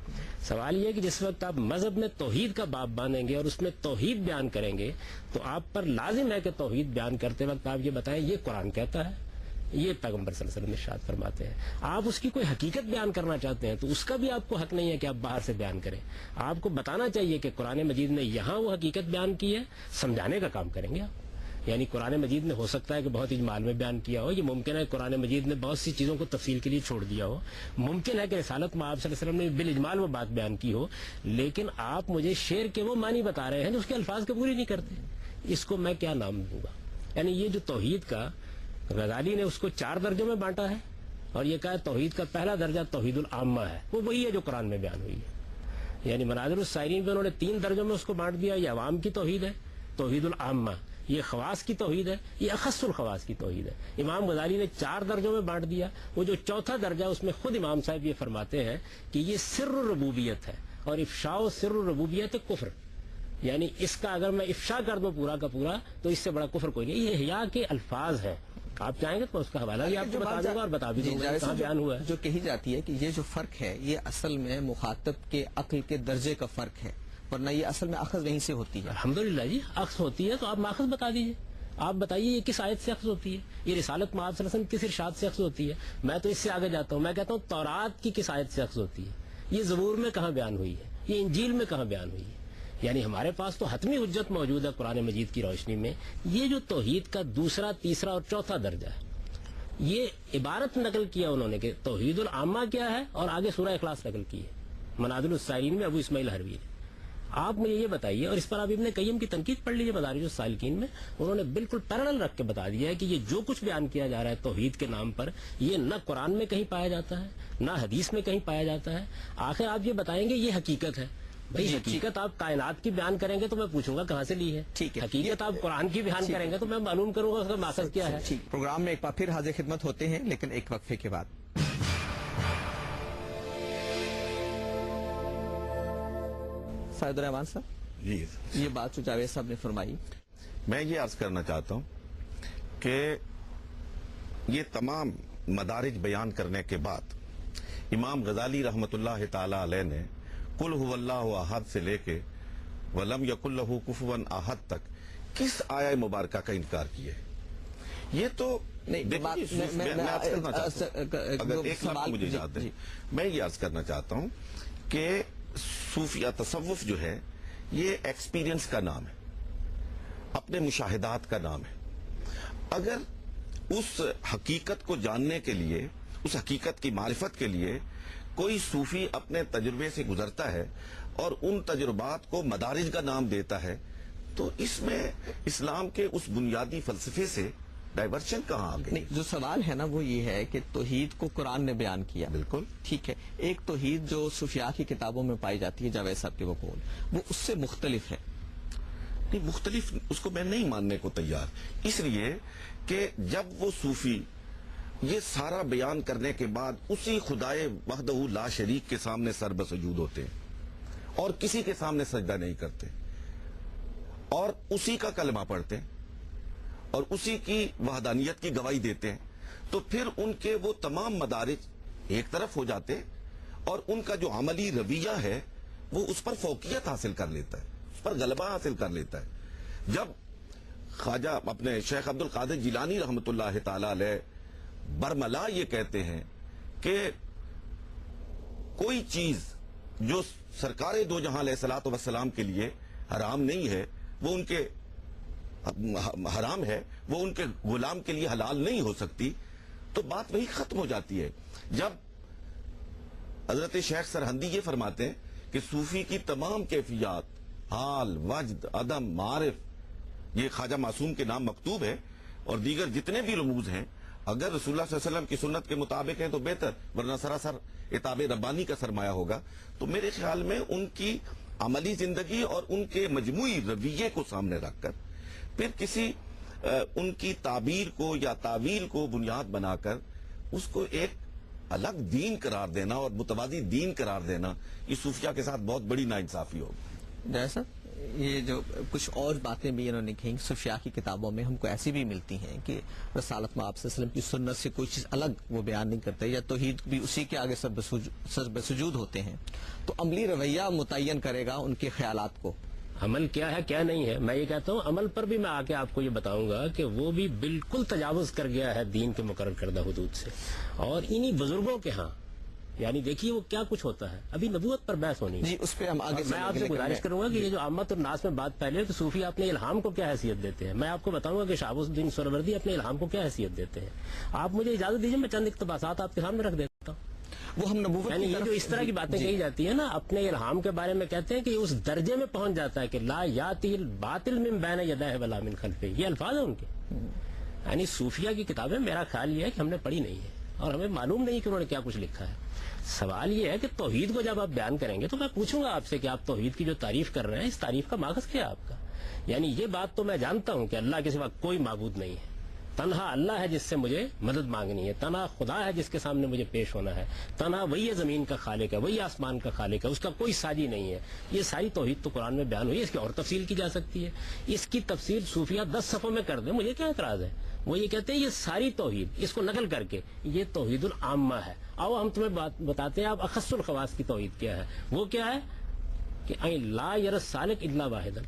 سوال یہ ہے کہ جس وقت آپ مذہب میں توحید کا باب باندھیں گے اور اس میں توحید بیان کریں گے تو آپ پر لازم ہے کہ توحید بیان کرتے وقت آپ یہ بتائیں یہ قرآن کہتا ہے، یہ پیغمبر صلی اللہ علیہ وسلم ارشاد فرماتے ہیں۔ آپ اس کی کوئی حقیقت بیان کرنا چاہتے ہیں تو اس کا بھی آپ کو حق نہیں ہے کہ آپ باہر سے بیان کریں، آپ کو بتانا چاہیے کہ قرآن مجید نے یہاں وہ حقیقت بیان کی ہے، سمجھانے کا کام کریں گے آپ۔ یعنی قرآن مجید نے ہو سکتا ہے کہ بہت اجمال میں بیان کیا ہو، یہ ممکن ہے قرآن مجید نے بہت سی چیزوں کو تفصیل کے لیے چھوڑ دیا ہو، ممکن ہے کہ رسالت مآب صلی اللہ علیہ وسلم نے بالاجمال وہ بات بیان کی ہو، لیکن آپ مجھے شعر کے وہ معنی بتا رہے ہیں جو اس کے الفاظ کو پوری نہیں کرتے، اس کو میں کیا نام دوں گا؟ یعنی یہ جو توحید کا غزالی نے اس کو 4 درجوں میں بانٹا ہے اور یہ کہا ہے توحید کا پہلا درجہ توحید العامہ ہے، وہ وہی ہے جو قرآن میں بیان ہوئی ہے۔ یعنی منازل السائرین پہ انہوں نے 3 درجوں میں اس کو بانٹ دیا، یہ عوام کی توحید ہے، توحید العامہ یہ خواص کی توحید ہے، یہ اخص الخواص کی توحید ہے. امام غزالی نے 4 درجوں میں بانٹ دیا. وہ جو چوتھا درجہ اس میں خود امام صاحب یہ فرماتے ہیں کہ یہ سر الربوبیت ہے، اور افشاء سر الربوبیت کفر. یعنی اس کا اگر میں افشا کر دوں پورا کا پورا تو اس سے بڑا کفر کوئی نہیں. یہ حیا کے الفاظ ہیں. آپ چاہیں گے تو اس کا حوالہ بھی آپ کو بتا دوں گا اور بتا بھی دوں گا کہاں بیان ہوا ہے. جو کہی جاتی ہے کہ یہ جو فرق ہے یہ اصل میں مخاطب کے عقل کے درجے کا فرق ہے، ورنہ یہ اصل میں اخذ وہیں سے ہوتی ہے. الحمدللہ جی اخذ ہوتی ہے تو آپ ماخذ بتا دیجئے. آپ بتائیے یہ کس آیت سے اخذ ہوتی ہے، یہ رسالت مآب صلی اللہ علیہ وسلم کس ارشاد سے اخذ ہوتی ہے. میں تو اس سے آگے جاتا ہوں، میں کہتا ہوں تورات کی کس آیت سے اخذ ہوتی ہے، یہ زبور میں کہاں بیان ہوئی ہے، یہ انجیل میں کہاں بیان ہوئی ہے. یعنی ہمارے پاس تو حتمی حجت موجود ہے قرآن مجید کی روشنی میں. یہ جو توحید کا دوسرا، تیسرا اور چوتھا درجہ ہے، یہ عبارت نقل کیا انہوں نے کہ توحید العامہ کیا ہے، اور آگے سورہ اخلاص نقل کی ہے منازل السائلین میں ابو اسماعیل حروی نے. آپ مجھے یہ بتائیے، اور اس پر آپ ابن قیم کی تنقید پڑھ لیجیے مدارج السالکین میں، انہوں نے بالکل پیرالل رکھ کے بتا دیا ہے کہ یہ جو کچھ بیان کیا جا رہا ہے توحید کے نام پر، یہ نہ قرآن میں کہیں پایا جاتا ہے نہ حدیث میں کہیں پایا جاتا ہے. آخر آپ یہ بتائیں گے یہ حقیقت ہے. بھائی حقیقت آپ کائنات کی بیان کریں گے تو میں پوچھوں گا کہاں سے لی ہے. ٹھیک ہے. حقیقت آپ قرآن کی بیان کریں گے تو میں معلوم کروں گا اس کا مقصد کیا ہے. پروگرام میں ایک بار پھر حاضر خدمت ہوتے ہیں، لیکن ایک وقفے کے بعد. سعید الرحمان صاحب، جی یہ بات جو جاوید صاحب نے فرمائی، میں یہ عرض کرنا چاہتا ہوں کہ یہ تمام مدارج بیان کرنے کے بعد امام غزالی رحمت اللہ تعالی علیہ نے قل هو اللہ احد سے لے کے ولم یکن لہ کفوا احد تک کس آیہ مبارکہ کا انکار کیا ہے. یہ تو نہیں، میں عرض کرنا چاہتا ہوں، اگر ایک لمحہ مجھے اجازت دیں، میں یہ عرض کرنا چاہتا ہوں کہ صوفیہ تصوف جو ہے یہ ایکسپیرینس کا نام ہے، اپنے مشاہدات کا نام ہے. اگر اس حقیقت کو جاننے کے لیے، اس حقیقت کی معرفت کے لیے کوئی صوفی اپنے تجربے سے گزرتا ہے اور ان تجربات کو مدارج کا نام دیتا ہے، تو اس میں اسلام کے اس بنیادی فلسفے سے ڈائیورشن کہاں آ گئی؟ نہیں، جو سوال ہے نا وہ یہ ہے کہ توحید کو قرآن نے بیان کیا. بالکل ٹھیک ہے. ایک توحید جو صوفیاء کی کتابوں میں پائی جاتی ہے جاوید صاحب کے وقول، وہ اس سے مختلف ہے. نہیں، مختلف اس کو میں نہیں ماننے کو تیار، اس لیے کہ جب وہ صوفی یہ سارا بیان کرنے کے بعد اسی خدائے وحدہ لا شریک کے سامنے سر بسجود ہوتے ہیں اور کسی کے سامنے سجدہ نہیں کرتے اور اسی کا کلمہ پڑھتے ہیں اور اسی کی وحدانیت کی گواہی دیتے ہیں، تو پھر ان کے وہ تمام مدارج ایک طرف ہو جاتے اور ان کا جو عملی رویہ ہے وہ اس پر فوقیت حاصل کر لیتا ہے، اس پر غلبہ حاصل کر لیتا ہے. جب خواجہ اپنے شیخ عبد القادر جیلانی رحمت اللہ تعالی علیہ برملا یہ کہتے ہیں کہ کوئی چیز جو سرکار دو جہاں علیہ الصلوۃ والسلام کے لیے حرام نہیں ہے وہ ان کے حرام ہے، وہ ان کے غلام کے لیے حلال نہیں ہو سکتی، تو بات وہی ختم ہو جاتی ہے. جب حضرت شیخ سرہندی یہ فرماتے ہیں کہ صوفی کی تمام کیفیات، حال، وجد، عدم، معارف، یہ خواجہ معصوم کے نام مکتوب ہے، اور دیگر جتنے بھی رموز ہیں اگر رسول اللہ صلی اللہ علیہ وسلم کی سنت کے مطابق ہیں تو بہتر، ورنہ سراسر اتاب ربانی کا سرمایہ ہوگا. تو میرے خیال میں ان کی عملی زندگی اور ان کے مجموعی رویے کو سامنے رکھ کر پھر کسی ان کی تعبیر کو یا تعویل کو بنیاد بنا کر اس کو ایک الگ دین قرار دینا اور متوازی دین قرار دینا، یہ صوفیہ کے ساتھ بہت بڑی ناانصافی ہوگی. جیسا یہ جو کچھ اور باتیں بھی انہوں نے کہیں صوفیاء کی کتابوں میں ہم کو ایسی بھی ملتی ہیں کہ رسالت میں آپ صلی اللہ علیہ وسلم کی سنت سے کوئی چیز الگ وہ بیان نہیں کرتے، یا توحید بھی اسی کے آگے سر بسجود ہوتے ہیں. تو عملی رویہ متعین کرے گا ان کے خیالات کو. عمل کیا ہے کیا نہیں ہے، میں یہ کہتا ہوں عمل پر بھی میں آ کے آپ کو یہ بتاؤں گا کہ وہ بھی بالکل تجاوز کر گیا ہے دین کے مقرر کردہ حدود سے. اور انہی بزرگوں کے ہاں یعنی دیکھیے وہ کیا کچھ ہوتا ہے. ابھی نبوت پر بحث ہونی ہے جی، اس پہ ہم آگے میں آپ سے گزارش کروں گا کہ یہ جو عامت اور ناس میں بات پہلے کہ صوفی اپنے الہام کو کیا حیثیت دیتے ہیں، میں آپ کو بتاؤں گا کہ شہاب الدین سہروردی اپنے الہام کو کیا حیثیت دیتے ہیں. آپ مجھے اجازت دیجیے میں چند اقتباسات آپ کے سامنے رکھ دیتا ہوں. وہ ہم نبوت یعنی یہ جو اس طرح کی باتیں کہی جاتی ہیں نا اپنے الہام کے بارے میں، کہتے ہیں کہ اس درجے میں پہنچ جاتا ہے کہ لا یاتی الباطل من بین یدیہ ولا من خلفہ، یہ الفاظ ہیں ان کے. یعنی صوفیہ کی کتابیں میرا خیال یہ ہے کہ ہم نے پڑھی نہیں ہے اور ہمیں معلوم نہیں کہ انہوں نے کیا کچھ لکھا ہے. سوال یہ ہے کہ توحید کو جب آپ بیان کریں گے تو میں پوچھوں گا آپ سے کہ آپ توحید کی جو تعریف کر رہے ہیں اس تعریف کا ماخذ کیا ہے آپ کا؟ یعنی یہ بات تو میں جانتا ہوں کہ اللہ کے سوا کوئی معبود نہیں ہے، تنہا اللہ ہے جس سے مجھے مدد مانگنی ہے، تنہا خدا ہے جس کے سامنے مجھے پیش ہونا ہے، تنہا وہی زمین کا خالق ہے، وہی آسمان کا خالق ہے، اس کا کوئی ساجی نہیں ہے. یہ ساری توحید تو قرآن میں بیان ہوئی ہے. اس کی اور تفصیل کی جا سکتی ہے. اس کی تفصیل صوفیہ 10 صفحوں میں کر دیں، مجھے کیا اعتراض ہے. وہ یہ کہتے ہیں یہ ساری توحید، اس کو نقل کر کے یہ توحید العامہ ہے. آؤ ہم تمہیں بات بتاتے ہیں. آپ اخص الخواص کی توحید کیا ہے. وہ کیا ہے کہ لا یر سالک الا واحدا،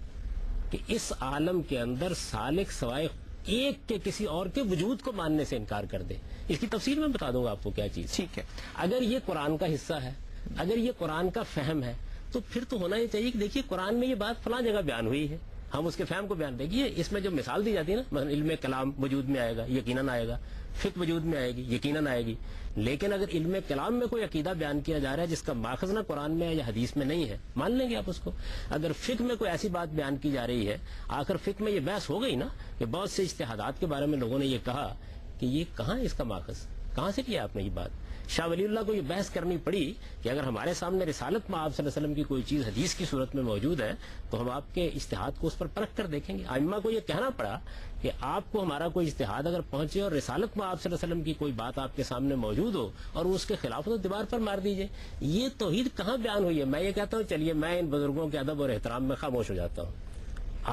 کہ اس عالم کے اندر سالک سوائے ایک کے کسی اور کے وجود کو ماننے سے انکار کر دے. اس کی تفصیل میں بتا دوں گا آپ کو کیا چیز. ٹھیک ہے. اگر یہ قرآن کا حصہ ہے، اگر یہ قرآن کا فہم ہے، تو پھر تو ہونا یہ چاہیے کہ دیکھیے قرآن میں یہ بات فلاں جگہ بیان ہوئی ہے، ہم اس کے فہم کو بیان دیکھیے. اس میں جو مثال دی جاتی ہے نا، مثلا علم کلام وجود میں آئے گا، یقیناً آئے گا. فقہ وجود میں آئے گی، یقیناً آئے گی. لیکن اگر علم کلام میں کوئی عقیدہ بیان کیا جا رہا ہے جس کا ماخذ نہ قرآن میں ہے یا حدیث میں نہیں ہے، مان لیں گے آپ اس کو. اگر فقہ میں کوئی ایسی بات بیان کی جا رہی ہے، آخر فقہ میں یہ بحث ہو گئی نا کہ بہت سے اجتہادات کے بارے میں لوگوں نے یہ کہا کہ یہ کہاں ہے اس کا ماخذ، کہاں سے کیا آپ نے یہ بات. شاہ ولی اللہ کو یہ بحث کرنی پڑی کہ اگر ہمارے سامنے رسالت میں آپ صلی اللہ علیہ وسلم کی کوئی چیز حدیث کی صورت میں موجود ہے تو ہم آپ کے اجتہاد کو اس پر پرکھ کر دیکھیں گے. ائمہ کو یہ کہنا پڑا کہ آپ کو ہمارا کوئی اجتہاد اگر پہنچے اور رسالت میں آپ صلی اللہ علیہ وسلم کی کوئی بات آپ کے سامنے موجود ہو اور وہ اس کے خلاف تو دیوار پر مار دیجئے. یہ توحید کہاں بیان ہوئی ہے؟ میں یہ کہتا ہوں چلیے میں ان بزرگوں کے ادب اور احترام میں خاموش ہو جاتا ہوں.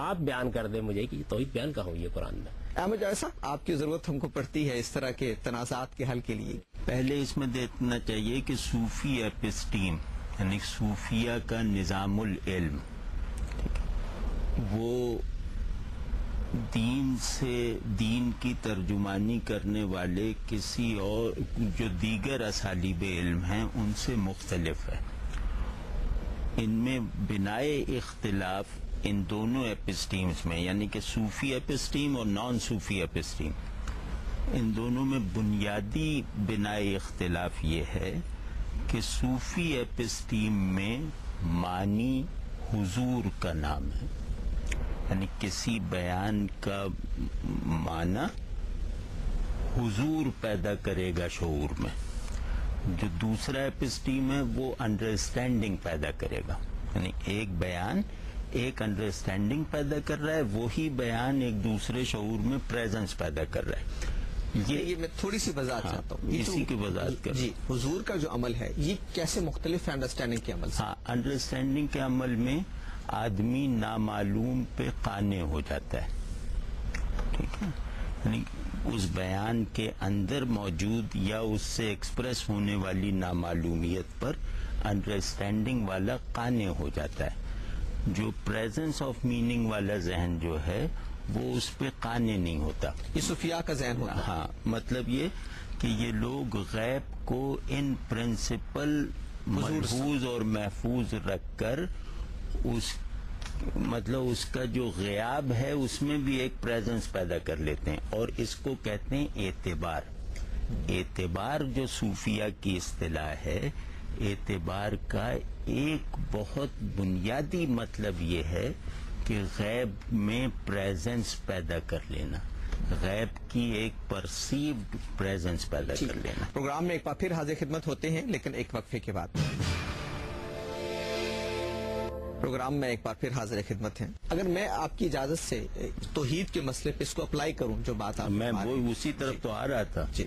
آپ بیان کر دیں مجھے کہ یہ توحید بیان کہاں ہوئی ہے قرآن میں. احمد جاوید صاحب، آپ کی ضرورت ہم کو پڑتی ہے اس طرح کے تنازعات کے حل کے لیے. پہلے اس میں دیکھنا چاہیے کہ صوفی ایپسٹیم یعنی صوفیہ کا نظام العلم، وہ دین سے دین کی ترجمانی کرنے والے کسی اور جو دیگر اسالیب علم ہیں ان سے مختلف ہے. ان میں بنائے اختلاف ان دونوں ایپسٹیمز میں، یعنی کہ صوفی ایپسٹیم اور نان صوفی ایپسٹیم، ان دونوں میں بنیادی بنائے اختلاف یہ ہے کہ صوفی ایپسٹیم میں معنی حضور کا نام ہے، یعنی کسی بیان کا معنی حضور پیدا کرے گا شعور میں. جو دوسرا ایپسٹیم ہے وہ انڈرسٹینڈنگ پیدا کرے گا، یعنی ایک بیان ایک انڈرسٹینڈنگ پیدا کر رہا ہے، وہی بیان ایک دوسرے شعور میں پریزنس پیدا کر رہا ہے. یہ میں تھوڑی سی وضاحت چاہتا ہوں. اسی کی وضاحت کر جی، حضور کا جو عمل ہے یہ کیسے مختلف ہے انڈرسٹینڈنگ کے عمل سے؟ ہاں، انڈرسٹینڈنگ کے عمل میں آدمی نامعلوم پہ قانع ہو جاتا ہے. ٹھیک ہے، یعنی اس بیان کے اندر موجود یا اس سے ایکسپریس ہونے والی نامعلومیت پر انڈرسٹینڈنگ والا قانع ہو جاتا ہے. جو پریزنس آف میننگ والا ذہن جو ہے وہ اس پہ قانع نہیں ہوتا. یہ صوفیاء کا ذہن ہوتا ہے. ہاں، مطلب یہ کہ یہ لوگ غیب کو ان پرنسپل محفوظ اور محفوظ رکھ کر اس کا جو غیاب ہے اس میں بھی ایک پریزنس پیدا کر لیتے ہیں، اور اس کو کہتے ہیں اعتبار. اعتبار جو صوفیہ کی اصطلاح ہے، اعتبار کا ایک بہت بنیادی مطلب یہ ہے کہ غیب میں پریزنس پیدا کر لینا، غیب کی ایک پرسیوڈ پریزنس پیدا کر لینا. پروگرام میں ایک بار پھر حاضر خدمت ہوتے ہیں لیکن ایک وقفے کے بعد. پروگرام میں ایک بار پھر حاضر خدمت ہیں. اگر میں آپ کی اجازت سے توحید کے مسئلے پہ اس کو اپلائی کروں، جو بات آپ میں وہ اسی طرف تو آ رہا تھا. جی،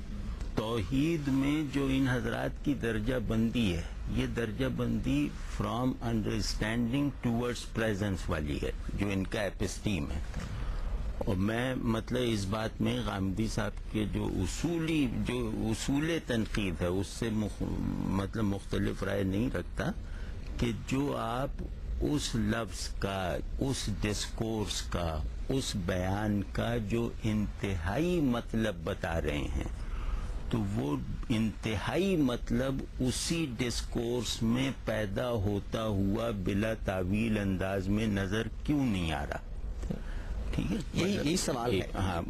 توحید میں جو ان حضرات کی درجہ بندی ہے، یہ درجہ بندی فرام انڈرسٹینڈنگ ٹورڈز پریزنس والی ہے جو ان کا ایپسٹیم ہے. اور میں اس بات میں غامدی صاحب کے جو اصول تنقید ہے اس سے مختلف رائے نہیں رکھتا کہ جو آپ اس لفظ کا، اس ڈسکورس کا، اس بیان کا جو انتہائی مطلب بتا رہے ہیں، تو وہ انتہائی مطلب اسی ڈسکورس میں پیدا ہوتا ہوا بلا تعویل انداز میں نظر کیوں نہیں آ رہا؟ ٹھیک ہے، یہی سوال ہے. ہاں،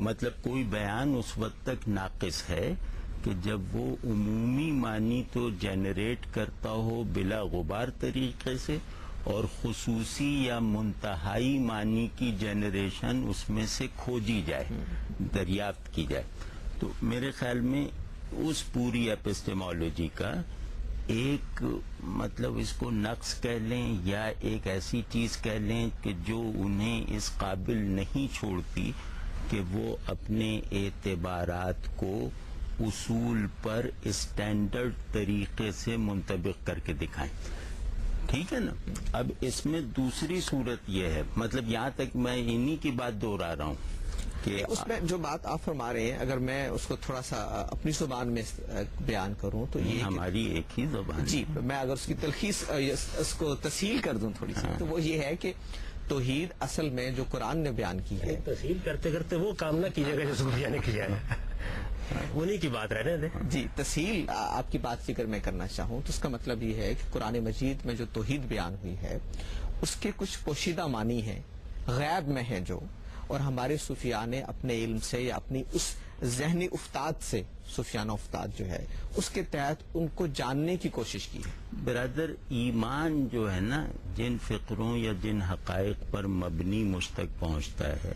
کوئی بیان اس وقت تک ناقص ہے کہ جب وہ عمومی معنی تو جنریٹ کرتا ہو بلا غبار طریقے سے، اور خصوصی یا منتہائی معنی کی جنریشن اس میں سے کھوجی جائے، دریافت کی جائے. تو میرے خیال میں اس پوری ایپسٹیمولوجی کا ایک مطلب اس کو نقص کہہ لیں یا ایک ایسی چیز کہہ لیں کہ جو انہیں اس قابل نہیں چھوڑتی کہ وہ اپنے اعتبارات کو اصول پر اسٹینڈرڈ طریقے سے منطبق کر کے دکھائیں. ٹھیک ہے نا. اب اس میں دوسری صورت یہ ہے، مطلب یہاں تک میں انہی کی بات دہرا رہا ہوں کہ اس میں جو بات آپ فرما رہے ہیں اگر میں اس کو تھوڑا سا اپنی زبان میں بیان کروں تو یہ ہماری ایک ہی زبان ہے. جی میں اگر اس کی تلخیص اس کو تسہیل کر دوں تھوڑی سی تو وہ یہ ہے کہ توحید اصل میں جو قرآن نے بیان کی ہے، تفصیل کرتے کرتے وہ کام نہ کیجیے گا جو صوفیہ نے کیا ہے، انہی کی بات رہنے دیں. جی تسہیل آپ کی بات فکر میں کرنا چاہوں تو اس کا مطلب یہ ہے کہ قرآن مجید میں جو توحید بیان ہوئی ہے اس کے کچھ پوشیدہ معنی ہیں، غیب میں ہیں جو، اور ہمارے صوفیاء نے اپنے علم سے یا اپنی اس ذہنی افتاد سے، صوفیانہ افتاد جو ہے اس کے تحت ان کو جاننے کی کوشش کی ہے. برادر ایمان جو ہے نا جن فکروں یا جن حقائق پر مبنی مجھ تک پہنچتا ہے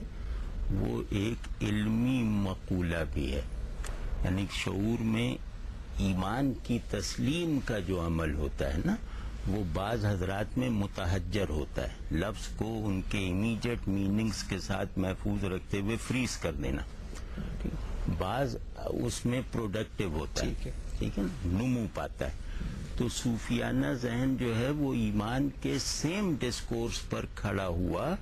وہ ایک علمی مقولہ بھی ہے. یعنی شعور میں ایمان کی تسلیم کا جو عمل ہوتا ہے نا وہ بعض حضرات میں متحجر ہوتا ہے، لفظ کو ان کے امیڈیٹ میننگز کے ساتھ محفوظ رکھتے ہوئے فریز کر دینا. بعض اس میں پروڈکٹیو ہوتا ہے، ٹھیک ہے نا، نمو پاتا ہے. تو صوفیانہ ذہن جو ہے وہ ایمان کے سیم ڈسکورس پر کھڑا ہوا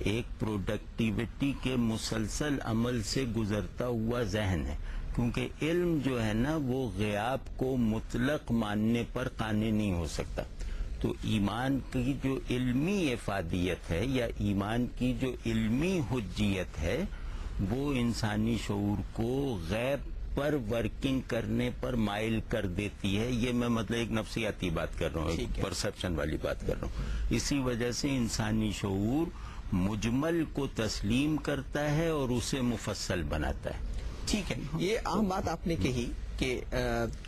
ایک پروڈکٹیوٹی کے مسلسل عمل سے گزرتا ہوا ذہن ہے، کیونکہ علم جو ہے نا وہ غیاب کو مطلق ماننے پر قانع نہیں ہو سکتا. تو ایمان کی جو علمی افادیت ہے یا ایمان کی جو علمی حجیت ہے وہ انسانی شعور کو غیب پر ورکنگ کرنے پر مائل کر دیتی ہے. یہ میں مطلب ایک نفسیاتی بات کر رہا ہوں، ایک پرسپشن والی بات کر رہا ہوں. اسی وجہ سے انسانی شعور مجمل کو تسلیم کرتا ہے اور اسے مفصل بناتا ہے. ٹھیک ہے، یہ اہم بات آپ نے کہی کہ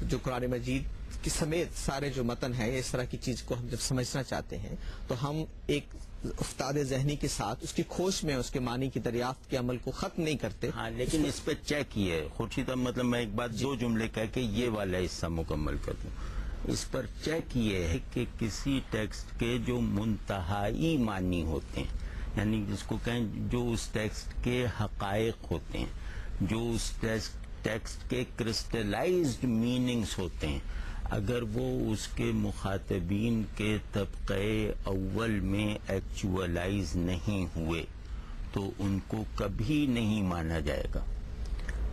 جو قرآن مجید کی سمیت سارے جو متن ہیں اس طرح کی چیز کو ہم جب سمجھنا چاہتے ہیں تو ہم ایک افتاد ذہنی کے ساتھ اس کی کھوج میں اس کے معنی کی دریافت کے عمل کو ختم نہیں کرتے. ہاں لیکن اس پہ چیک یہ ہے خورشید، مطلب میں ایک بات دو جملے کہہ کے یہ والا حصہ مکمل کر دوں. اس پر چیک یہ ہے کہ کسی ٹیکسٹ کے جو منتہائی معنی ہوتے ہیں، یعنی جس کو کہیں جو اس ٹیکسٹ کے حقائق ہوتے ہیں، جو اس ٹیکسٹ کے کرسٹلائزڈ میننگز ہوتے ہیں، اگر وہ اس کے مخاطبین کے طبقے اول میں ایکچولائز نہیں ہوئے تو ان کو کبھی نہیں مانا جائے گا.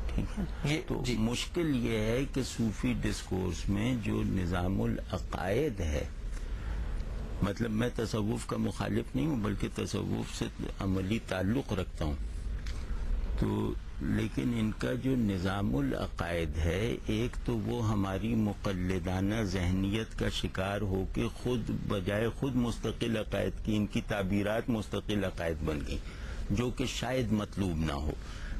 ٹھیک ہے. تو مشکل یہ ہے کہ صوفی ڈسکورس میں جو نظام العقائد ہے، مطلب میں تصوف کا مخالف نہیں ہوں بلکہ تصوف سے عملی تعلق رکھتا ہوں، تو لیکن ان کا جو نظام العقائد ہے ایک تو وہ ہماری مقلدانہ ذہنیت کا شکار ہو کے خود بجائے خود مستقل عقائد کی ان کی تعبیرات مستقل عقائد بن گئی جو کہ شاید مطلوب نہ ہو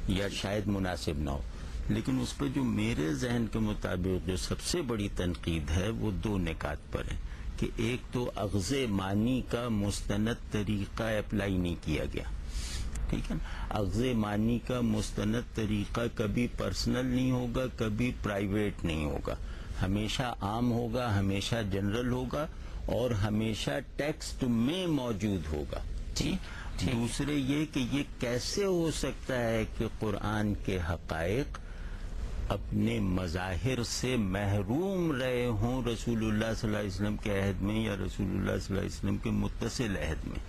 یا شاید مناسب نہ ہو. لیکن اس پہ جو میرے ذہن کے مطابق جو سب سے بڑی تنقید ہے وہ دو نکات پر ہے کہ ایک تو اخذ معنی کا مستند طریقہ اپلائی نہیں کیا گیا. ٹھیک ہے نا. اخذ معنی کا مستند طریقہ کبھی پرسنل نہیں ہوگا، کبھی پرائیویٹ نہیں ہوگا، ہمیشہ عام ہوگا، ہمیشہ جنرل ہوگا اور ہمیشہ ٹیکسٹ میں موجود ہوگا. دوسرے یہ کہ یہ کیسے ہو سکتا ہے کہ قرآن کے حقائق اپنے مظاہر سے محروم رہے ہوں رسول اللہ صلی اللہ علیہ وسلم کے عہد میں یا رسول اللہ صلی اللہ علیہ وسلم کے متصل عہد میں.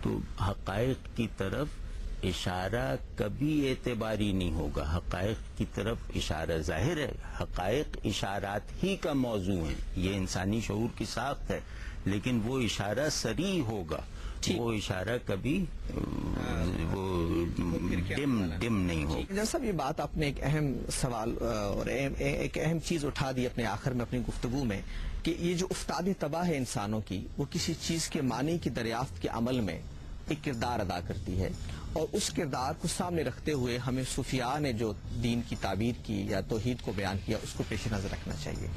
تو حقائق کی طرف اشارہ کبھی اعتباری نہیں ہوگا. حقائق کی طرف اشارہ ظاہر ہے، حقائق اشارات ہی کا موضوع ہیں، یہ انسانی شعور کی ساخت ہے، لیکن وہ اشارہ صریح ہوگا، وہ اشارہ کبھی وہ ڈم نہیں ہوگا. جیسا یہ بات آپ نے ایک اہم سوال اور ایک اہم چیز اٹھا دی اپنے آخر میں اپنی گفتگو میں کہ یہ جو افتاد تباہ ہے انسانوں کی وہ کسی چیز کے معنی کی دریافت کے عمل میں ایک کردار ادا کرتی ہے، اور اس کردار کو سامنے رکھتے ہوئے ہمیں صوفیاء نے جو دین کی تعبیر کی یا توحید کو بیان کیا اس کو پیش نظر رکھنا چاہیے.